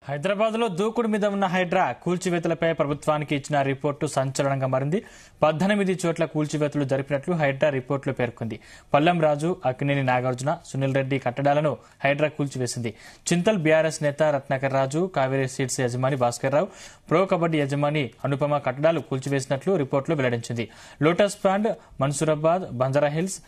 హైదరాబాద్ లో దూకుడు మీద ఉన్న హైడ్రా కూల్చివేతలపై ప్రభుత్వానికి ఇచ్చిన రిపోర్టు సంచలనంగా మారింది. 18 చోట్ల కూల్చివేతలు జరిపినట్లు హైడ్రా రిపోర్టులో పేర్కొంది. పల్లం రాజు, అక్కినేని నాగార్జున, సునీల్ రెడ్డి కట్టడాలను హైడ్రా కూల్చివేసింది. చింతల్ బీఆర్ఎస్ నేత రత్నాకర్ రాజు, కావేరీ సీడ్స్ యజమాని భాస్కర్ రావు, ప్రో కబడ్డీ యజమాని అనుపమ కట్టడాలు కూల్చివేసినట్లు రిపోర్టులో వెల్లడించింది. Lotus pond, Mansoorabad, Banjara Hills,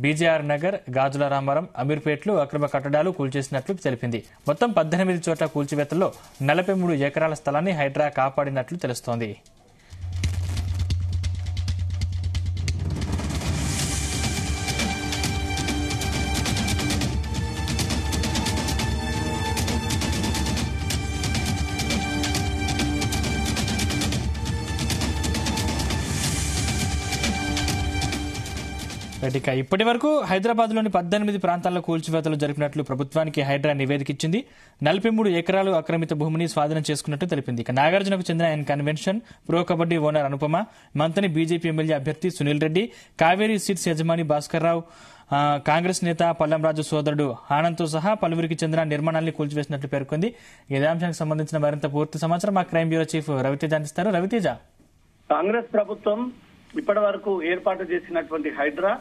BJR Nagar, Gajula Ramaram, అమీర్పేట్లు అక్రమ కట్టడాలు కూల్చేసినట్లు తెలిపింది. మొత్తం 18 చోట్ల కూల్చివేతల్లో 43 ఎకరాల స్థలాన్ని హైడ్రా కాపాడినట్లు తెలుస్తోంది. ఇప్పటి వరకు హైదరాబాద్ లోని 18 ప్రాంతాల్లో కూల్చివేతలు జరిపినట్లు ప్రభుత్వానికి హైడ్రా నివేదిక ఇచ్చింది. 43 ఎకరాలు ఆక్రమిత భూమిని స్వాధీనం చేసుకున్నట్టు తెలిపింది. నాగార్జునకు చెందిన N convention, pro kabaddi owner Anupama, Manthani BJP MLA అభ్యర్థి సునీల్ రెడ్డి, కావేరీ సీడ్స్ యజమాని భాస్కర్ రావు, కాంగ్రెస్ నేత పల్లం రాజు సోదరుడు ఆనంద్తో సహా పలువురికి చెందిన నిర్మాణాన్ని కూల్చివేసినట్లు పేర్కొంది. ఇదే అంశానికి సంబంధించిన మరింత పూర్తి సమాచారం మా క్రైమ్ బ్యూరో చీఫ్ రవితేజ అందిస్తారు. రవితేజ, కాంగ్రెస్ ప్రభుత్వం ఇప్పటి వరకు ఏర్పాటు చేసినటువంటి హైడ్రా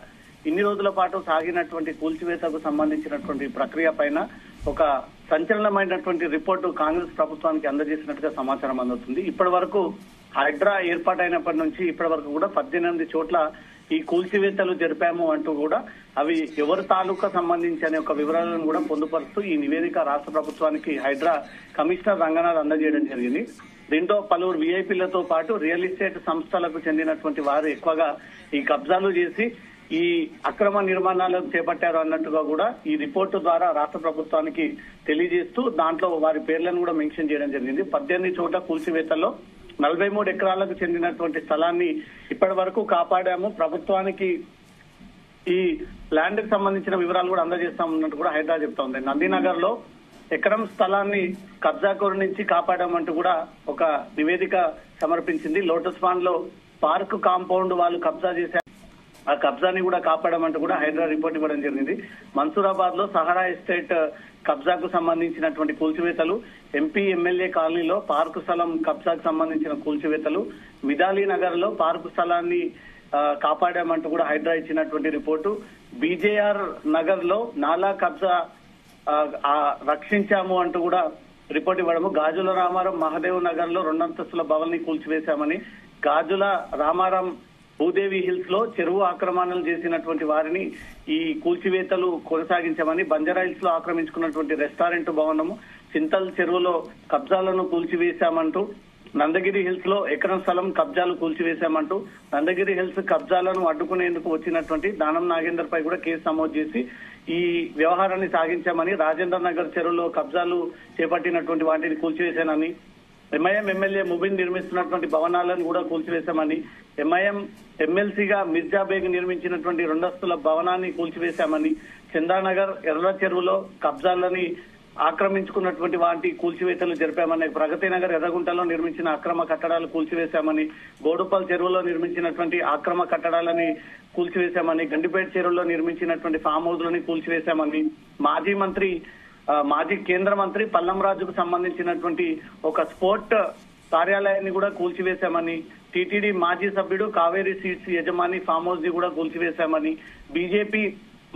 ఇన్ని రోజుల పాటు సాగినటువంటి కూల్చివేతకు సంబంధించినటువంటి ప్రక్రియ పైన ఒక సంచలనమైనటువంటి రిపోర్టు కాంగ్రెస్ ప్రభుత్వానికి అందజేసినట్టుగా సమాచారం అందుతుంది. ఇప్పటి వరకు హైడ్రా ఏర్పాటైనప్పటి నుంచి ఇప్పటి వరకు కూడా 18 చోట్ల ఈ కూల్చివేతలు జరిపాము అంటూ కూడా అవి ఎవరి తాలూకా సంబంధించి అనే ఒక వివరాలను కూడా పొందుపరుస్తూ ఈ నివేదిక రాష్ట్ర ప్రభుత్వానికి హైడ్రా కమిషనర్ రంగనాథ్ అందజేయడం జరిగింది. దీంతో పలువురు వీఐపీలతో పాటు రియల్ ఎస్టేట్ సంస్థలకు చెందినటువంటి వారు ఎక్కువగా ఈ కబ్జాలు చేసి ఈ అక్రమ నిర్మాణాలను చేపట్టారు అన్నట్టుగా కూడా ఈ రిపోర్టు ద్వారా రాష్ట్ర ప్రభుత్వానికి తెలియజేస్తూ దాంట్లో వారి పేర్లను కూడా మెన్షన్ చేయడం జరిగింది. 18 చోట్ల కూల్చివేతల్లో 43 ఎకరాలకు చెందినటువంటి స్థలాన్ని ఇప్పటి వరకు కాపాడాము, ప్రభుత్వానికి ఈ ల్యాండ్ కి సంబంధించిన వివరాలు కూడా అందజేస్తామన్నట్టు కూడా హైడ్రా చెప్తా ఉంది. నందీనగర్ లో ఎకరం స్థలాన్ని కబ్జాకోరు నుంచి కాపాడామంటూ కూడా ఒక నివేదిక సమర్పించింది. లోటస్ పాండ్ లో పార్క్ కాంపౌండ్ వాళ్ళు కబ్జా చేశారు, ఆ కబ్జాని కూడా కాపాడమంటూ కూడా హైడ్రా రిపోర్ట్ ఇవ్వడం జరిగింది. మన్సూరాబాద్ లో సహారా ఎస్టేట్ కబ్జాకు సంబంధించినటువంటి కూల్చివేతలు, ఎంపీ ఎమ్మెల్యే కాలనీలో పార్కు స్థలం కబ్జాకు సంబంధించిన కూల్చివేతలు, మిదాలీ నగర్ లో పార్కు స్థలాన్ని కాపాడామంటూ కూడా హైడ్రా ఇచ్చినటువంటి రిపోర్టు, బీజేఆర్ నగర్ లో నాలా కబ్జా రక్షించాము అంటూ కూడా రిపోర్ట్ ఇవ్వడము, గాజుల రామారం మహదేవ్ నగర్ లో 2 అంతస్తుల భవన్ ని కూల్చివేశామని, గాజుల రామారం భూదేవి హిల్స్ లో చెరువు ఆక్రమణలు చేసినటువంటి వారిని ఈ కూల్చివేతలు కొనసాగించామని, బంజారా హిల్స్ లో ఆక్రమించుకున్నటువంటి రెస్టారెంట్ భవనము, చింతల్ చెరువులో కబ్జాలను కూల్చివేశామంటూ, నందగిరి హిల్స్ లో ఎకరం స్థలం కబ్జాలు కూల్చివేశామంటూ, నందగిరి హిల్స్ కబ్జాలను అడ్డుకునేందుకు వచ్చినటువంటి దానం నాగేందర్ పై కూడా కేసు నమోదు చేసి ఈ వ్యవహారాన్ని సాగించామని, రాజేంద్ర నగర్ చెరువులో కబ్జాలు చేపట్టినటువంటి వాటిని కూల్చివేశానని, ఎంఐఎం ఎమ్మెల్యే ముబిన్ నిర్మిస్తున్నటువంటి భవనాలను కూడా కూల్చివేశామని, ఎంఐఎం ఎమ్మెల్సీగా మిర్జాబేగ్ నిర్మించినటువంటి 2 అంతస్తుల భవనాన్ని కూల్చివేశామని, చందానగర్ ఎర్ర చెరువులో కబ్జాలని ఆక్రమించుకున్నటువంటి వాటి కూల్చివేతలు జరిపామని, ప్రగతి నగర్ ఎర్రగుంటలో నిర్మించిన అక్రమ కట్టడాలు కూల్చివేశామని, గోడుపల్ చెరువులో నిర్మించినటువంటి అక్రమ కట్టడాలని కూల్చివేశామని, గండిపేట చెరువులో నిర్మించినటువంటి ఫామ్ హౌస్లని కూల్చివేశామని, మాజీ కేంద్ర మంత్రి పల్లం రాజుకు సంబంధించినటువంటి ఒక స్పోర్ట్ కార్యాలయాన్ని కూడా కూల్చివేశామని, టీటీడీ మాజీ సభ్యుడు కావేరీ సీడ్స్ యజమాని ఫామ్ హౌస్ ని కూడా కూల్చివేశామని, బీజేపీ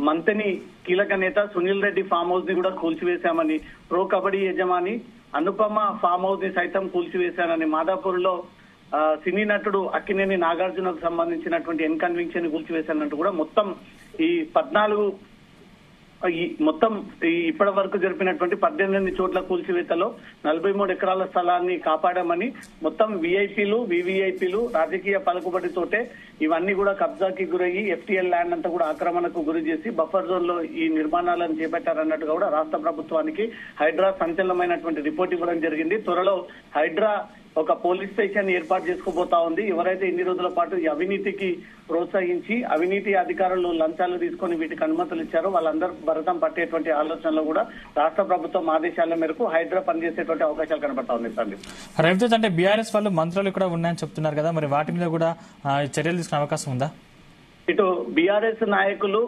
మంతని కీలక నేత సునీల్ రెడ్డి ఫామ్ హౌస్ ని కూడా కూల్చివేశామని, ప్రో కబడ్డీ యజమాని అనుపమ ఫామ్ హౌస్ ని సైతం కూల్చివేశానని, మాదాపూర్ లో సినీ నటుడు అక్కినేని నాగార్జునకు సంబంధించినటువంటి ఎన్ కన్వెన్షన్ కూల్చివేశానంటూ కూడా మొత్తం ఈ ఇప్పటి వరకు జరిపినటువంటి 18 చోట్ల కూల్చివేతలో 43 ఎకరాల స్థలాన్ని కాపాడామని, మొత్తం వీఐపీలు, వివిఐపీలు రాజకీయ పలుకుబడితోటే ఇవన్నీ కూడా కబ్జాకి గురయ్యి ఎఫ్టీఎల్ ల్యాండ్ అంతా కూడా ఆక్రమణకు గురి చేసి బఫర్ జోన్ లో ఈ నిర్మాణాలను చేపట్టారన్నట్టుగా కూడా రాష్ట్ర ప్రభుత్వానికి హైడ్రా సంచలనమైనటువంటి రిపోర్ట్ ఇవ్వడం జరిగింది. త్వరలో హైడ్రా ఒక పోలీస్ స్టేషన్ ఏర్పాటు చేసుకోబోతా ఉంది. ఎవరైతే ఇన్ని రోజుల పాటు ఈ అవినీతికి ప్రోత్సహించి అవినీతి అధికారులు లంచాలు తీసుకొని వీటికి అనుమతులు ఇచ్చారో వాళ్ళందరూ భరతం పట్టేటువంటి ఆలోచనలో కూడా రాష్ట్ర ప్రభుత్వం ఆదేశాల మేరకు హైడ్రా పనిచేసేటువంటి అవకాశాలు కనబడతా ఉన్నాయి. రవితేజ్, అంటే బీఆర్ఎస్ వాళ్ళు మంత్రులు కూడా ఉన్నాయని చెప్తున్నారు కదా, మరి వాటి మీద కూడా చర్యలు తీసుకునే అవకాశం ఉందా? ఇటు బీఆర్ఎస్ నాయకులు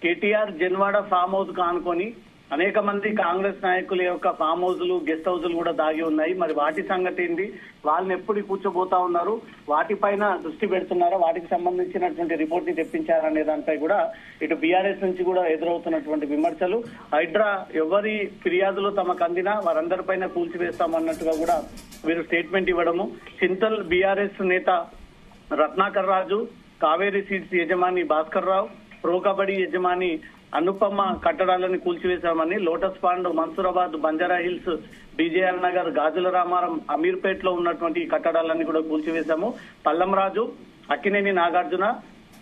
కేటీఆర్ జన్వాడ ఫామ్ హౌస్ కానుకొని అనేక మంది కాంగ్రెస్ నాయకుల యొక్క ఫామ్ హౌస్లు, గెస్ట్ హౌస్లు కూడా దాగి ఉన్నాయి. మరి వాటి సంగతి ఏంటి? వాళ్ళని ఎప్పుడు కూర్చోబోతా ఉన్నారు? వాటిపైన దృష్టి పెడుతున్నారా? వాటికి సంబంధించినటువంటి రిపోర్ట్ ని తెప్పించారనే దానిపై కూడా ఇటు బీఆర్ఎస్ నుంచి కూడా ఎదురవుతున్నటువంటి విమర్శలు. హైడ్రా ఎవరి ఫిర్యాదులు తమకు అందినా వారందరిపైన కూల్చివేస్తామన్నట్టుగా కూడా వీరు స్టేట్మెంట్ ఇవ్వడము. చింతల్ బీఆర్ఎస్ నేత రత్నాకర్ రాజు, కావేరీ సీడ్స్ యజమాని భాస్కర్ రావు, ప్రో కబడ్డీ యజమాని అనుపమ కట్టడాలను కూల్చివేశామని, lotus pond, Mansoorabad, Banjara Hills, BJR Nagar, Gajula Ramaram, Ameerpet లో ఉన్నటువంటి కట్టడాలన్నీ కూడా కూల్చివేశాము. పల్లం రాజు, అక్కినేని నాగార్జున,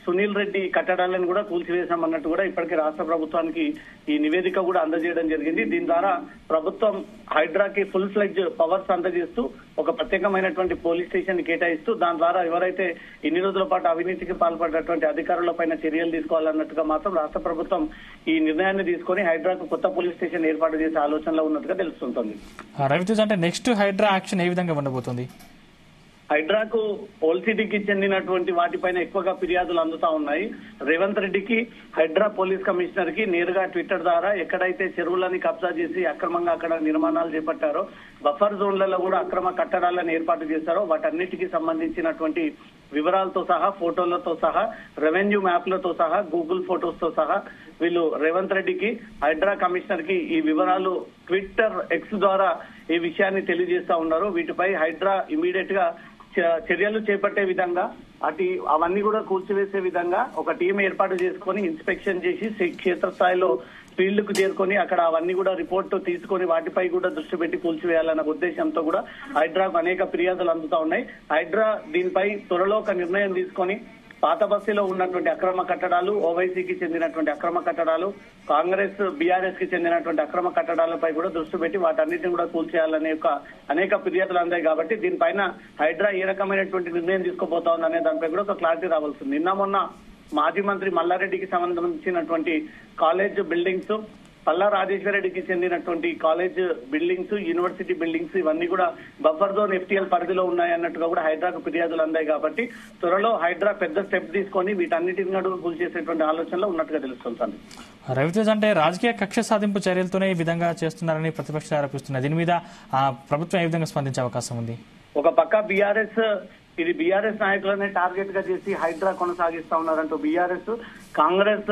సునీల్ రెడ్డి కట్టడాలను కూడా కూల్చివేశామన్నట్టు కూడా ఇప్పటికే రాష్ట్ర ప్రభుత్వానికి ఈ నివేదిక కూడా అందజేయడం జరిగింది. దీని ద్వారా ప్రభుత్వం హైడ్రాకి ఫుల్ ఫ్లెడ్జ్ పవర్స్ అందజేస్తూ ఒక ప్రత్యేకమైనటువంటి పోలీస్ స్టేషన్ కేటాయిస్తూ దాని ద్వారా ఎవరైతే ఇన్ని రోజుల పాటు అవినీతికి పాల్పడినటువంటి అధికారులపైన చర్యలు తీసుకోవాలన్నట్టుగా మాత్రం రాష్ట్ర ప్రభుత్వం ఈ నిర్ణయాన్ని తీసుకొని హైడ్రాకు కొత్త పోలీస్ స్టేషన్ ఏర్పాటు చేసే ఆలోచనలో ఉన్నట్టుగా తెలుస్తుంటుంది. రవితేజ్, అంటే నెక్స్ట్ హైడ్రా యాక్షన్ ఏ విధంగా ఉండబోతుంది? హైడ్రాకు ఓల్సిటీకి చెందినటువంటి వాటిపైన ఎక్కువగా ఫిర్యాదులు అందుతా ఉన్నాయి. రేవంత్ రెడ్డికి, హైడ్రా పోలీస్ కమిషనర్ కి నేరుగా ట్విట్టర్ ద్వారా ఎక్కడైతే చెరువులని కబ్జా చేసి అక్రమంగా అక్కడ నిర్మాణాలు చేపట్టారో, బఫర్ జోన్లలో కూడా అక్రమ కట్టడాలను ఏర్పాటు చేశారో వాటన్నిటికీ సంబంధించినటువంటి వివరాలతో సహా, ఫోటోలతో సహా, రెవెన్యూ మ్యాప్లతో సహా, గూగుల్ ఫోటోస్ తో సహా వీళ్ళు రేవంత్ రెడ్డికి, హైడ్రా కమిషనర్ కి ఈ వివరాలు ట్విట్టర్ ఎక్స్ ద్వారా ఈ విషయాన్ని తెలియజేస్తా ఉన్నారు. వీటిపై హైడ్రా ఇమీడియట్ గా చర్యలు చేపట్టే విధంగా అవన్నీ కూడా కూల్చివేసే విధంగా ఒక టీం ఏర్పాటు చేసుకొని ఇన్స్పెక్షన్ చేసి క్షేత్రస్థాయిలో ఫీల్డ్ కు చేరుకొని అక్కడ అవన్నీ కూడా రిపోర్ట్ తీసుకొని వాటిపై కూడా దృష్టి పెట్టి కూల్చివేయాలన్న ఉద్దేశంతో కూడా హైడ్రాకు అనేక ఫిర్యాదులు అందుతా ఉన్నాయి. హైడ్రా దీనిపై త్వరలో ఒక నిర్ణయం తీసుకొని పాత బస్తీలో ఉన్నటువంటి అక్రమ కట్టడాలు, ఓవైసీకి చెందినటువంటి అక్రమ కట్టడాలు, కాంగ్రెస్ బీఆర్ఎస్ కి చెందినటువంటి అక్రమ కట్టడాలపై కూడా దృష్టి పెట్టి వాటన్నిటిని కూడా కూల్చేయాలనే అనేక ఫిర్యాదులు అందాయి. కాబట్టి దీనిపైన హైడ్రా ఏ రకమైనటువంటి నిర్ణయం తీసుకోబోతా ఉందనే దానిపై కూడా ఒక క్లారిటీ రావాల్సింది. నిన్న మొన్న మాజీ మంత్రి మల్లారెడ్డికి సంబంధించినటువంటి కాలేజ్ బిల్డింగ్స్, పల్లా రాజేశ్వరరెడ్డికి చెందినటువంటి కాలేజ్ బిల్డింగ్స్, యూనివర్సిటీ బిల్డింగ్స్ ఇవన్నీ కూడా బఫర్ జోన్ ఎఫ్టీఎల్ పరిధిలో ఉన్నాయన్నట్టుగా కూడా హైడ్రాకు ఫిర్యాదులు అందాయి. కాబట్టి త్వరలో హైడ్రా పెద్ద స్టెప్ తీసుకొని వీటన్నిటిని కూడా కూల్ చేసేటువంటి ఆలోచనలో ఉన్నట్టుగా తెలుస్తుంది. రవితేజ్, అంటే రాజకీయ కక్ష సాధింపు చర్యలతోనే ఈ విధంగా చేస్తున్నారని ప్రతిపక్షాలు ఆరోపిస్తున్నాయి. దీని మీద ప్రభుత్వం ఏ విధంగా స్పందించే అవకాశం ఉంది? ఒక పక్క బీఆర్ఎస్ నాయకులనే టార్గెట్ గా చేసి హైడ్రా కొనసాగిస్తా ఉన్నారంటూ బీఆర్ఎస్, కాంగ్రెస్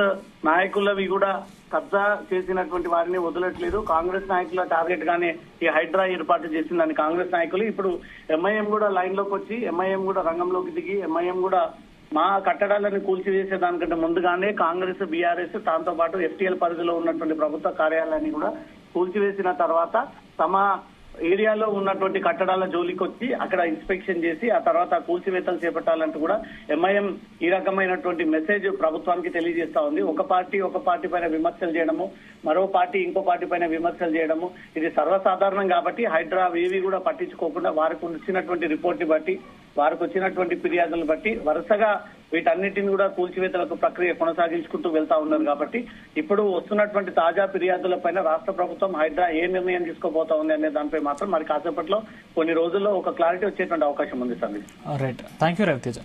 నాయకులవి కూడా కబ్జా చేసినటువంటి వారిని వదలట్లేదు. కాంగ్రెస్ నాయకుల టార్గెట్ గానే ఈ హైడ్రా ఏర్పాటు చేసిందని కాంగ్రెస్ నాయకులు. ఇప్పుడు ఎంఐఎం కూడా లైన్ లోకి వచ్చి, ఎంఐఎం కూడా రంగంలోకి దిగి, ఎంఐఎం కూడా మా కట్టడాలను కూల్చివేసే దానికంటే ముందుగానే కాంగ్రెస్, బీఆర్ఎస్ దాంతో పాటు ఎఫ్టీఎల్ పరిధిలో ఉన్నటువంటి ప్రభుత్వ కార్యాలయాన్ని కూడా కూల్చివేసిన తర్వాత తమ ఏరియాలో ఉన్నటువంటి కట్టడాల జోలికి వచ్చి అక్కడ ఇన్స్పెక్షన్ చేసి ఆ తర్వాత కూల్చివేతలు చేపట్టాలంటూ కూడా ఎంఐఎం ఈ రకమైనటువంటి మెసేజ్ ప్రభుత్వానికి తెలియజేస్తా ఉంది. ఒక పార్టీ పైన విమర్శలు చేయడము, మరో పార్టీ ఇంకో పార్టీ పైన విమర్శలు చేయడము ఇది సర్వసాధారణం. కాబట్టి హైడ్రా ఏవి కూడా పట్టించుకోకుండా వారికి వచ్చినటువంటి రిపోర్ట్ ని బట్టి, వారికి వచ్చినటువంటి ఫిర్యాదులను బట్టి వరుసగా వీటన్నిటిని కూడా కూల్చివేతలకు ప్రక్రియ కొనసాగించుకుంటూ వెళ్తా ఉన్నారు. కాబట్టి ఇప్పుడు వస్తున్నటువంటి తాజా ఫిర్యాదులపైన రాష్ట్ర ప్రభుత్వం హైడ్రా ఏ నిర్ణయం తీసుకోబోతా ఉంది అనే దానిపై మాత్రం మరి కాసేపట్లో కొన్ని రోజుల్లో ఒక క్లారిటీ వచ్చేటువంటి అవకాశం ఉంది. Sir, right, thank you Raviteja.